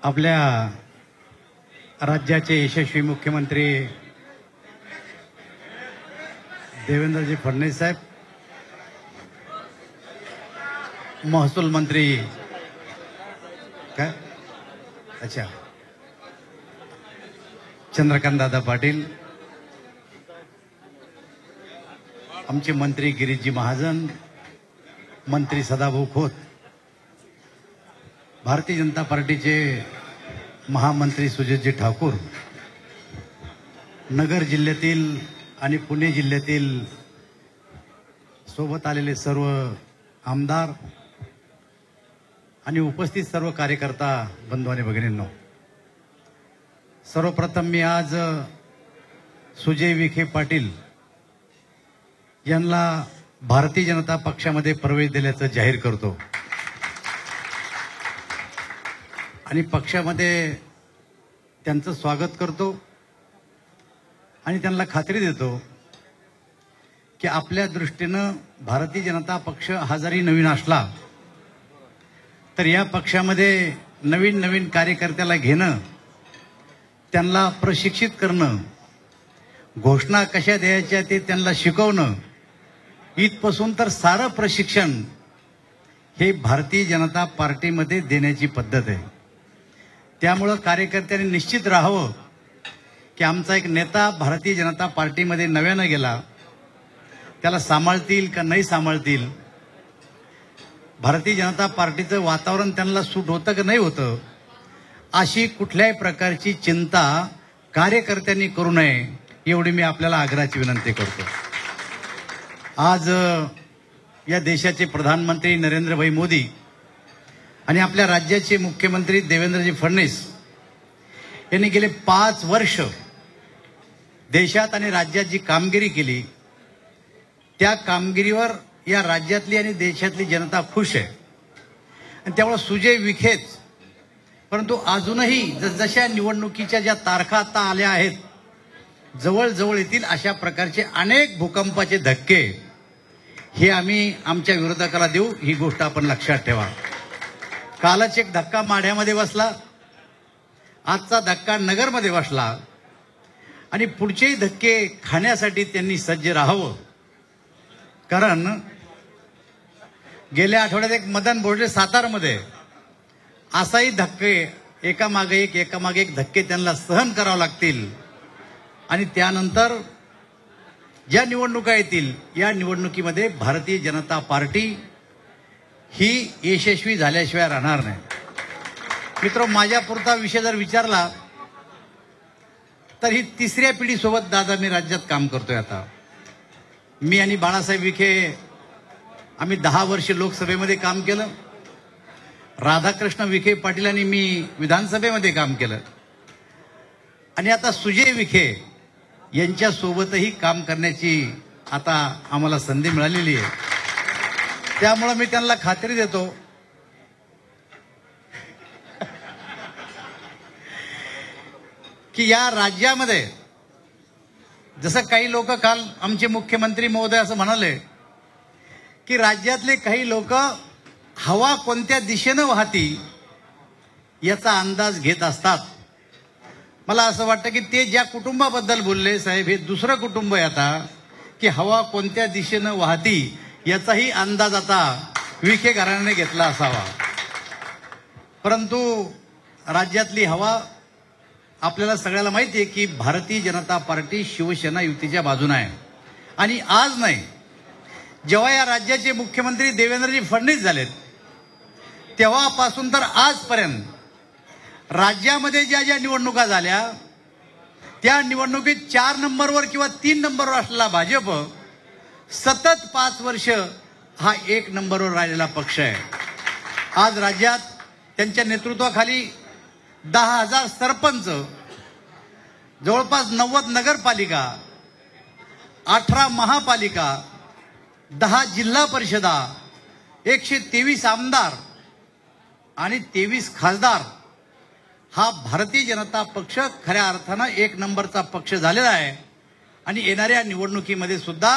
आपल्या राज्याचे यशस्वी मुख्यमंत्री देवेंद्रजी फडणवीस साहेब, महसूल मंत्री काय अच्छा चंद्रकांत दादा पाटील, आमचे मंत्री गिरीशजी महाजन, मंत्री सदाभाऊ खोत, भारतीय जनता पार्टीचे महामंत्री सुजितजी ठाकूर, नगर जिल्ह्यातील आणि पुणे जिल्ह्यातील सोबत आलेले सर्व आमदार आणि उपस्थित सर्व कार्यकर्ता बंधू आणि भगिनींनो, सर्वप्रथम मी आज सुजय विखे पाटील यांना भारतीय जनता पक्षामध्ये प्रवेश दिल्याचं जाहीर करतो आणि पक्षामध्ये त्यांचं स्वागत करतो आणि त्यांना खात्री देतो की आपल्या दृष्टीनं भारतीय जनता पक्ष हा जरी नवीन असला तर या पक्षामध्ये नवीन नवीन कार्यकर्त्याला घेणं, त्यांना प्रशिक्षित करणं, घोषणा कशा द्यायच्या ते त्यांना शिकवणं, इथपासून तर सारं प्रशिक्षण हे भारतीय जनता पार्टीमध्ये देण्याची पद्धत आहे। त्यामुळे कार्यकर्त्यांनी निश्चित राहावं की आमचा एक नेता भारतीय जनता पार्टीमध्ये नव्यानं गेला, त्याला सांभाळतील का नाही सांभाळतील, भारतीय जनता पार्टीचं वातावरण त्यांना सूट होतं का नाही होतं, अशी कुठल्याही प्रकारची चिंता कार्यकर्त्यांनी करू नये, एवढी मी आपल्याला आग्रहाची विनंती करतो। आज या देशाचे प्रधानमंत्री नरेंद्रभाई मोदी आणि आपल्या राज्याचे मुख्यमंत्री देवेंद्रजी फडणवीस यांनी गेले 5 वर्ष देशात आणि राज्यात जी कामगिरी केली, त्या कामगिरीवर या राज्यातली आणि देशातली जनता खुश आहे आणि त्यामुळे सुजय विखेच, परंतु अजूनही जशा निवडणुकीच्या ज्या तारखा आता आल्या आहेत, जवळजवळ येतील अशा प्रकारचे अनेक भूकंपाचे धक्के हे आम्ही आमच्या विरोधकाला देऊ, ही गोष्ट आपण लक्षात ठेवा। कालच एक धक्का माढ्यामध्ये बसला, आजचा धक्का नगरमध्ये बसला आणि पुढचेही धक्के खाण्यासाठी त्यांनी सज्ज राहावं, कारण गेल्या आठवड्यात एक मदन बोर्डे सातारमध्ये असाही धक्के एकामागे एक धक्के त्यांना सहन करावे लागतील आणि त्यानंतर ज्या निवडणुका येतील या निवडणुकीमध्ये भारतीय जनता पार्टी ही यशस्वी झाल्याशिवाय राहणार नाही। मित्र, माझ्यापुरता विषय जर विचारला तर ही तिसऱ्या पिढीसोबत दादा मी राज्यात काम करतोय। आता मी आणि बाळासाहेब विखे आम्ही 10 वर्ष लोकसभेमध्ये काम केलं, राधाकृष्ण विखे पाटील आणि मी विधानसभेमध्ये काम केलं आणि आता सुजय विखे यांच्या सोबतही काम करण्याची आता आम्हाला संधी मिळालेली आहे। त्यामुळे मी त्यांना खात्री देतो की या राज्यामध्ये जसं काही लोक काल आमचे मुख्यमंत्री महोदय असं म्हणाले की राज्यातले काही लोक हवा कोणत्या दिशेनं वाहती याचा अंदाज घेत असतात। मला असं वाटतं की ते ज्या कुटुंबाबद्दल बोलले साहेब, हे दुसरं कुटुंब आहे आता की हवा कोणत्या दिशेनं वाहती याचाही अंदाज आता विखे घराण्याने घेतला असावा। परंतु राज्यातली हवा आपल्याला सगळ्याला माहिती आहे की भारतीय जनता पार्टी शिवसेना युतीच्या बाजूने आहे आणि आज नाही, जेव्हा या राज्याचे मुख्यमंत्री देवेंद्रजी फडणवीस झालेत तेव्हापासून तर आजपर्यंत राज्यामध्ये ज्या ज्या निवडणुका झाल्या त्या निवडणुकीत 4 नंबरवर किंवा 3 नंबरवर असलेला भाजप सतत 5 वर्ष हा 1 नंबरवर राहिलेला पक्ष आहे। आज राज्यात त्यांच्या नेतृत्वाखाली 10,000 सरपंच, जवळपास 90 नगरपालिका, 18 महापालिका, 10 जिल्हा परिषदा, 123 आमदार आणि 23 खासदार हा भारतीय जनता पक्ष खऱ्या अर्थानं 1 नंबरचा पक्ष झालेला आहे आणि येणाऱ्या निवडणुकीमध्ये सुद्धा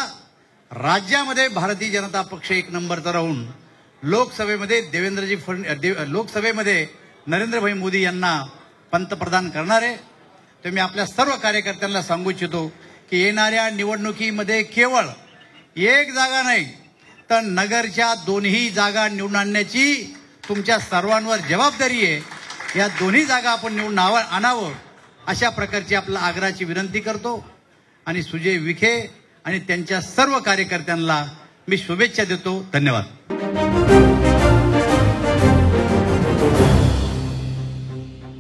राज्यामध्ये भारतीय जनता पक्ष 1 नंबरचा राहून लोकसभेमध्ये नरेंद्रभाई मोदी यांना पंतप्रधान करणार आहे. तर मी आपल्या सर्व कार्यकर्त्यांना सांगू इच्छितो की येणाऱ्या निवडणुकीमध्ये केवळ एक जागा नाही तर नगरच्या दोन्ही जागा निवडून आणण्याची तुमच्या सर्वांवर जबाबदारी आहे. या दोन्ही जागा आपण निवडून आणावं अशा प्रकारची आपल्या आग्रहाची विनंती करतो आणि सुजय विखे आणि त्यांच्या सर्व कार्यकर्त्यांना मी शुभेच्छा देतो. धन्यवाद.